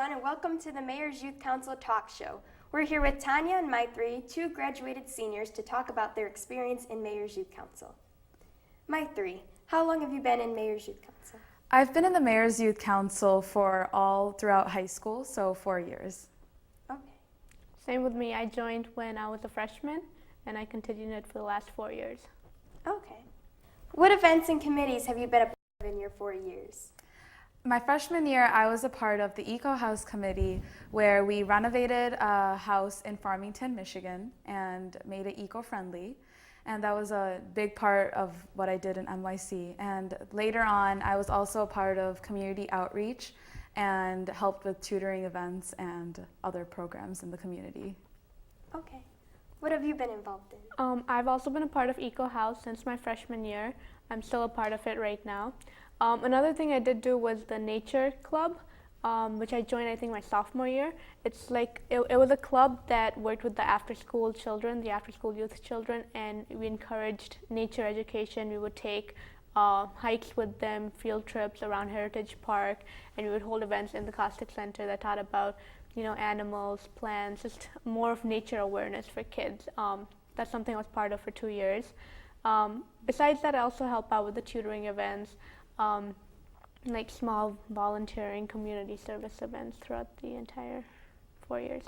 everyone, and welcome to the Mayor's Youth Council Talk Show. We're here with Tanya and MYC, two graduated seniors, to talk about their experience in Mayor's Youth Council. MYC, how long have you been in Mayor's Youth Council? I've been in the Mayor's Youth Council for all throughout high school, so 4 years. Okay. Same with me. I joined when I was a freshman, and I continued it for the last 4 years. Okay. What events and committees have you been a part of in your 4 years? My freshman year, I was a part of the Eco House Committee, where we renovated a house in Farmington, Michigan, and made it eco-friendly. And that was a big part of what I did in MYC. And later on, I was also a part of community outreach and helped with tutoring events and other programs in the community. Okay. What have you been involved in? I've also been a part of Eco House since my freshman year. I'm still a part of it right now. Another thing I did do was the Nature Club, which I joined I think my sophomore year. It's like, it was a club that worked with the after-school children, the after-school youth children, and we encouraged nature education. We would take hikes with them, field trips around Heritage Park, and we would hold events in the Caustic Center that taught about, you know, animals, plants, just more of nature awareness for kids. That's something I was part of for 2 years. Besides that, I also help out with the tutoring events, like small volunteering community service events throughout the entire 4 years.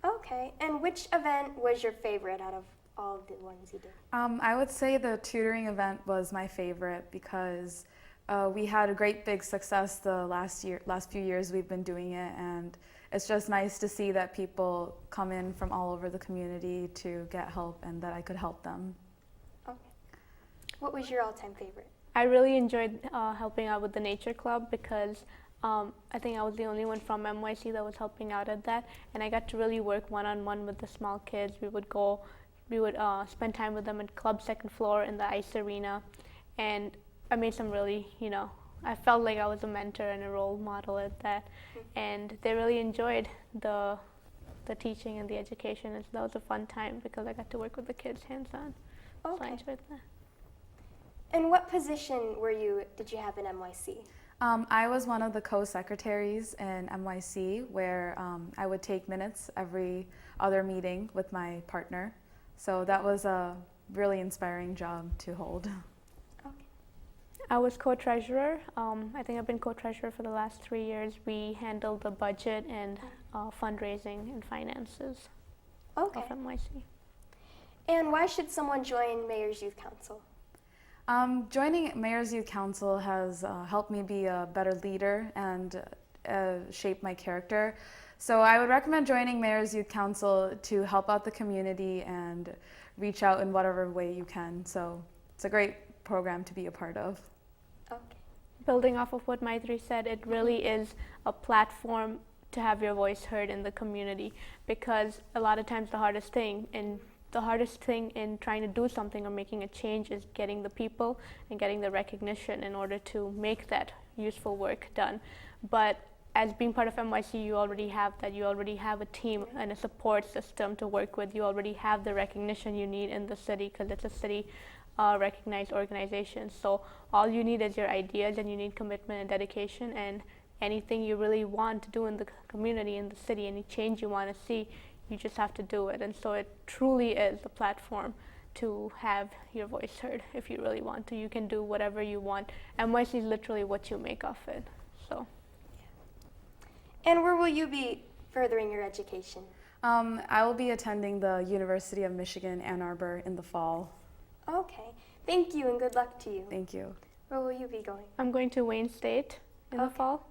Okay, and which event was your favorite out of all of the ones you did? I would say the tutoring event was my favorite because we had a great big success the last few years we've been doing it, and it's just nice to see that people come in from all over the community to get help and that I could help them. Okay. What was your all-time favorite? I really enjoyed helping out with the Nature Club because I think I was the only one from MYC that was helping out at that, and I got to really work one-on-one with the small kids. We would spend time with them at Club Second Floor in the ice arena, and I made some really, I felt like I was a mentor and a role model at that, and they really enjoyed the teaching and the education, and so that was a fun time because I got to work with the kids hands-on. Okay. So I enjoyed that. And what position did you have in MYC? I was one of the co-secretaries in MYC, where I would take minutes every other meeting with my partner. So that was a really inspiring job to hold. Okay. I was co-treasurer. I think I've been co-treasurer for the last 3 years. We handled the budget and fundraising and finances of MYC. And why should someone join Mayor's Youth Council? Joining Mayor's Youth Council has helped me be a better leader and shape my character. So I would recommend joining Mayor's Youth Council to help out the community and reach out in whatever way you can. So it's a great program to be a part of. Okay. Building off of what Maitri said, it really is a platform to have your voice heard in the community, because a lot of times the hardest thing in trying to do something or making a change is getting the people and getting the recognition in order to make that useful work done. But as being part of MYC, you already have that. You already have a team and a support system to work with. You already have the recognition you need in the city because it's a city recognized organization. So all you need is your ideas, and you need commitment and dedication, and anything you really want to do in the community, in the city, any change you want to see, you just have to do it. And so it truly is a platform to have your voice heard. If you really want to, you can do whatever you want. MYC is literally what you make of it. So. And where will you be furthering your education? I will be attending the University of Michigan, Ann Arbor in the fall. Okay. Thank you and good luck to you. Thank you. Where will you be going? I'm going to Wayne State in the fall.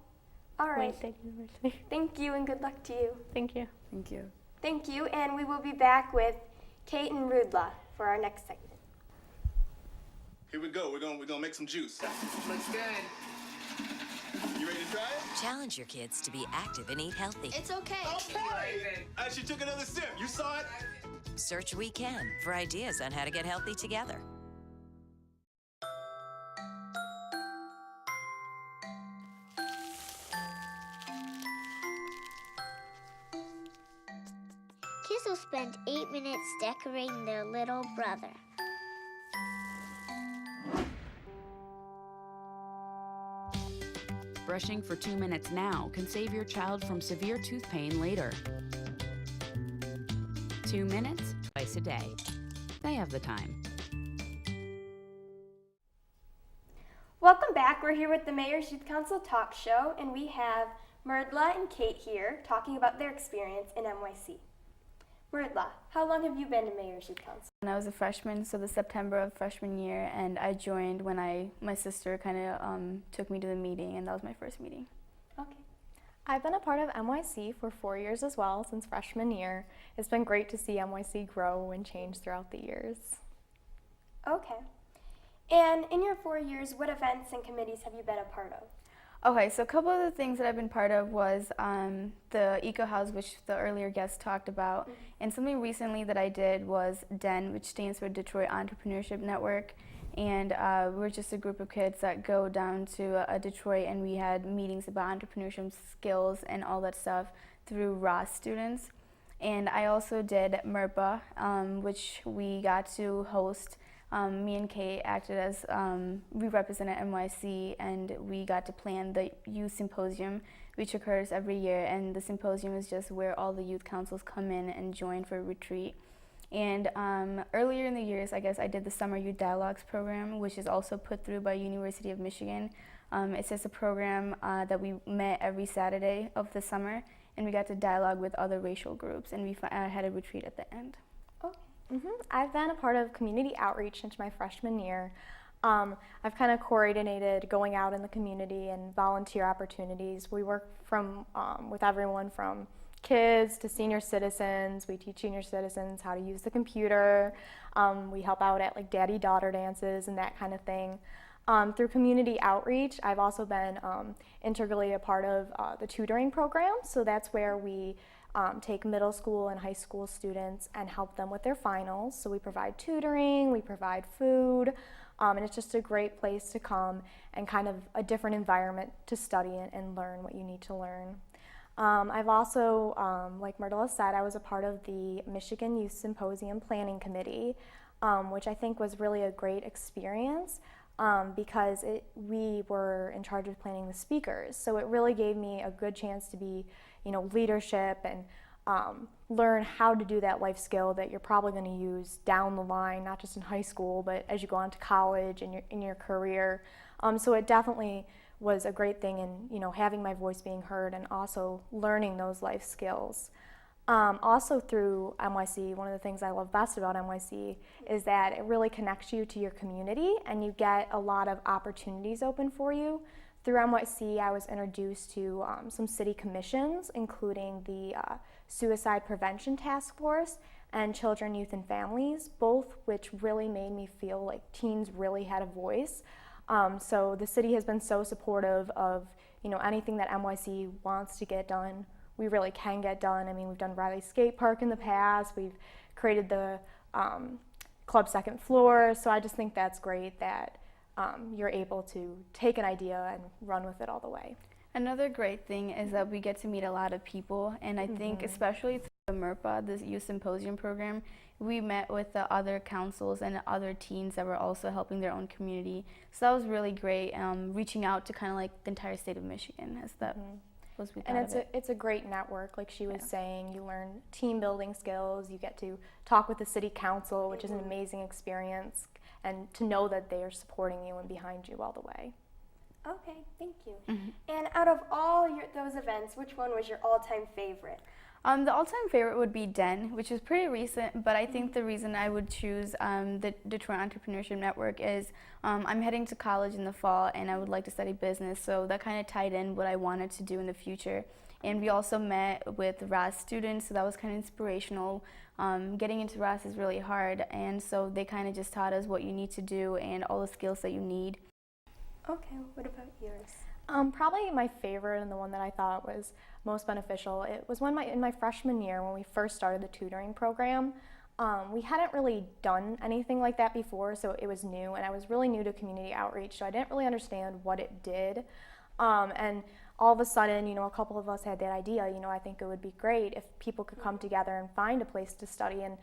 All right. Wayne State University. Thank you and good luck to you. Thank you. Thank you. Thank you, and we will be back with Kate and Rudla for our next segment. Here we go. We're gonna make some juice. Looks good. You ready to try it? Challenge your kids to be active and eat healthy. It's okay. Okay. She took another sip. You saw it? Search We Can for ideas on how to get healthy together. Keisel spent 8 minutes decorating their little brother. Brushing for 2 minutes now can save your child from severe tooth pain later. 2 minutes, twice a day. They have the time. Welcome back. We're here with the Mayor's Youth Council Talk Show, and we have Marilla and Kate here talking about their experience in MYC. Marilla, how long have you been in Mayor's Youth Council? When I was a freshman, so the September of freshman year, and I joined when my sister kind of took me to the meeting, and that was my first meeting. Okay. I've been a part of MYC for 4 years as well, since freshman year. It's been great to see MYC grow and change throughout the years. Okay. And in your 4 years, what events and committees have you been a part of? Okay, so a couple of the things that I've been part of was the Eco House, which the earlier guest talked about. Mm-hmm. And something recently that I did was DEN, which stands for Detroit Entrepreneurship Network. And we're just a group of kids that go down to Detroit, and we had meetings about entrepreneurship skills and all that stuff through Ross students. And I also did MYRPA, which we got to host. Me and Kate acted as, we represented MYC, and we got to plan the youth symposium, which occurs every year. And the symposium is just where all the youth councils come in and join for a retreat. And earlier in the years, I guess I did the Summer Youth Dialogues program, which is also put through by University of Michigan. It's just a program that we met every Saturday of the summer, and we got to dialogue with other racial groups, and we had a retreat at the end. I've been a part of community outreach since my freshman year. I've kind of coordinated going out in the community and volunteer opportunities. We work with everyone from kids to senior citizens. We teach senior citizens how to use the computer. We help out at like daddy-daughter dances and that kind of thing. Through community outreach, I've also been integrally a part of the tutoring program. So that's where we take middle school and high school students and help them with their finals. So we provide tutoring, we provide food, and it's just a great place to come and kind of a different environment to study and learn what you need to learn. I've also, like Marilla said, I was a part of the Michigan Youth Symposium Planning Committee, which I think was really a great experience because we were in charge of planning the speakers. So it really gave me a good chance to be, leadership and learn how to do that life skill that you're probably going to use down the line, not just in high school, but as you go on to college and in your career. So it definitely was a great thing in, having my voice being heard and also learning those life skills. Also through MYC, one of the things I love best about MYC is that it really connects you to your community and you get a lot of opportunities open for you. Through MYC, I was introduced to some city commissions, including the Suicide Prevention Task Force and Children, Youth, and Families, both which really made me feel like teens really had a voice. So the city has been so supportive of anything that MYC wants to get done. We really can get done. I mean, we've done Riley Skate Park in the past. We've created the Club Second Floor. So I just think that's great that you're able to take an idea and run with it all the way. Another great thing is that we get to meet a lot of people, and I think especially through the MYRPA, the Youth Symposium program, we met with the other councils and other teens that were also helping their own community. So that was really great, reaching out to kind of like the entire state of Michigan as that was we thought of it. It's a great network, like she was saying. You learn team building skills, you get to talk with the city council, which is an amazing experience, and to know that they are supporting you and behind you all the way. Okay, thank you. And out of all those events, which one was your all-time favorite? The all-time favorite would be DEN, which is pretty recent, but I think the reason I would choose the Detroit Entrepreneurship Network is I'm heading to college in the fall and I would like to study business, so that kind of tied in what I wanted to do in the future. And we also met with Ross students, so that was kind of inspirational. Getting into Ross is really hard, and so they kind of just taught us what you need to do and all the skills that you need. Okay, what about yours? Probably my favorite and the one that I thought was most beneficial, it was in my freshman year when we first started the tutoring program. We hadn't really done anything like that before, so it was new, and I was really new to community outreach, so I didn't really understand what it did. And all of a sudden, a couple of us had that idea, I think it would be great if people could come together and find a place to study. And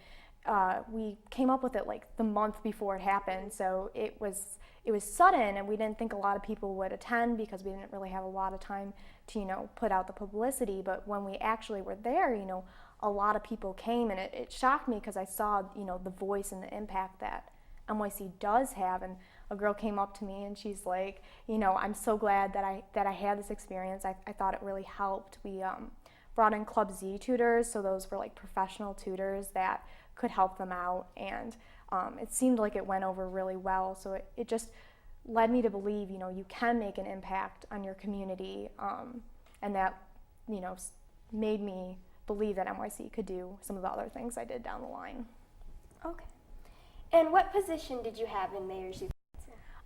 we came up with it like the month before it happened, so it was sudden, and we didn't think a lot of people would attend because we didn't really have a lot of time to, you know, put out the publicity. But when we actually were there, you know, a lot of people came, and it shocked me because I saw, you know, the voice and the impact that MYC does have. And a girl came up to me and she's like, you know, I'm so glad that I had this experience. I thought it really helped. We brought in Club Z tutors, so those were like professional tutors that could help them out, and it seemed like it went over really well. So it just led me to believe, you know, you can make an impact on your community, and that, you know, made me believe that MYC could do some of the other things I did down the line. Okay. And what position did you have in Mayor's Youth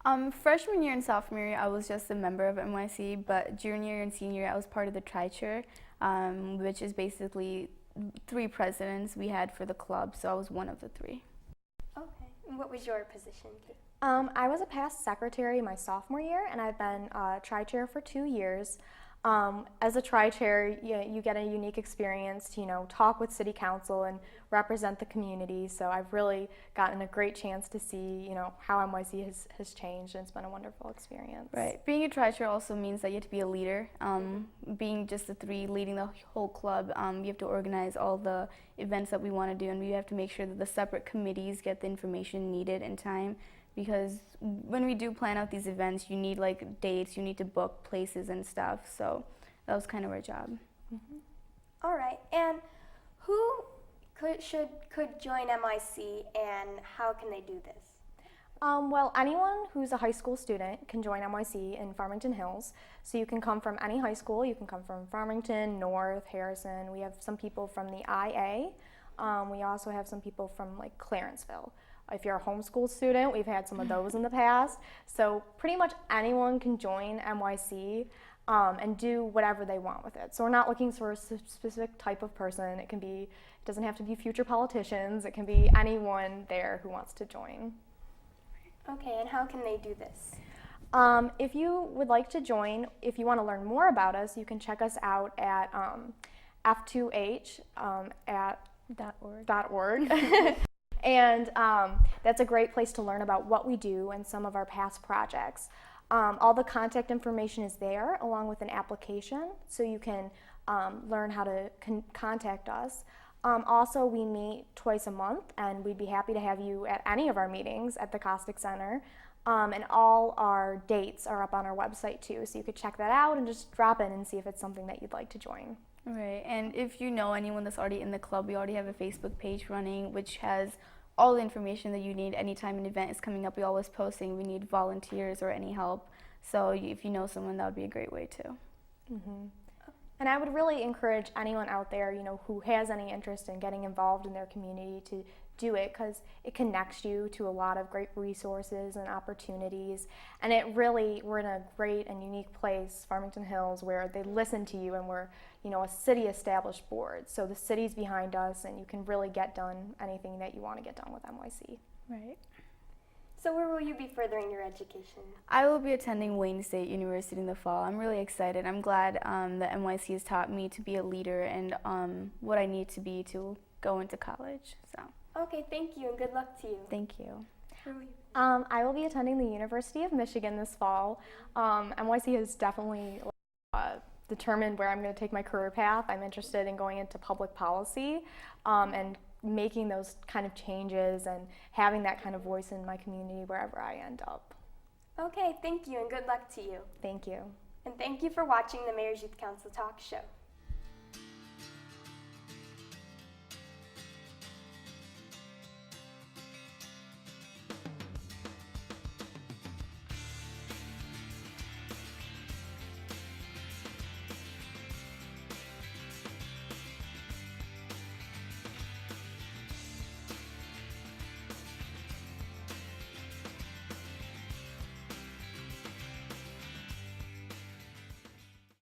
Council? Freshman year and sophomore year, I was just a member of MYC, but junior and senior year, I was part of the tri-chair, which is basically 3 presidents we had for the club, so I was one of the 3. Okay. And what was your position, Kate? I was a past secretary my sophomore year, and I've been tri-chair for 2 years. As a tri-chair, you get a unique experience to, you know, talk with city council and represent the community. So I've really gotten a great chance to see, you know, how MYC has changed, and it's been a wonderful experience. Right. Being a tri-chair also means that you have to be a leader. Being just the 3 leading the whole club, you have to organize all the events that we want to do, and we have to make sure that the separate committees get the information needed in time. Because when we do plan out these events, you need like dates, you need to book places and stuff. So that was kind of our job. Mm-hmm. All right. And who could join MYC, and how can they do this? Well, anyone who's a high school student can join MYC in Farmington Hills. So you can come from any high school. You can come from Farmington, North, Harrison. We have some people from the IA. We also have some people from like Clarenceville. If you're a homeschool student, we've had some of those in the past. So pretty much anyone can join MYC and do whatever they want with it. So we're not looking for a specific type of person. It doesn't have to be future politicians. It can be anyone there who wants to join. Okay, and how can they do this? If you would like to join, if you want to learn more about us, you can check us out at f2h at .org. And that's a great place to learn about what we do and some of our past projects. All the contact information is there, along with an application, so you can learn how to contact us. Also, we meet twice a month, and we'd be happy to have you at any of our meetings at the Caustic Center. And all our dates are up on our website too, so you could check that out and just drop in and see if it's something that you'd like to join. Right, and if you know anyone that's already in the club, we already have a Facebook page running which has all the information that you need anytime an event is coming up. We always posting we need volunteers or any help. So if you know someone, that would be a great way too. Mm-hmm. And I would really encourage anyone out there, you know, who has any interest in getting involved in their community to do it, because it connects you to a lot of great resources and opportunities. And we're in a great and unique place, Farmington Hills, where they listen to you, and we're, you know, a city established board. So the city's behind us, and you can really get done anything that you want to get done with MYC. Right. So where will you be furthering your education? I will be attending Wayne State University in the fall. I'm really excited. I'm glad that MYC has taught me to be a leader and what I need to be to go into college. So. Okay, thank you, and good luck to you. Thank you. I will be attending the University of Michigan this fall. MYC has definitely determined where I'm going to take my career path. I'm interested in going into public policy and making those kind of changes and having that kind of voice in my community wherever I end up. Okay, thank you, and good luck to you. Thank you. And thank you for watching the Mayor's Youth Council Talk Show.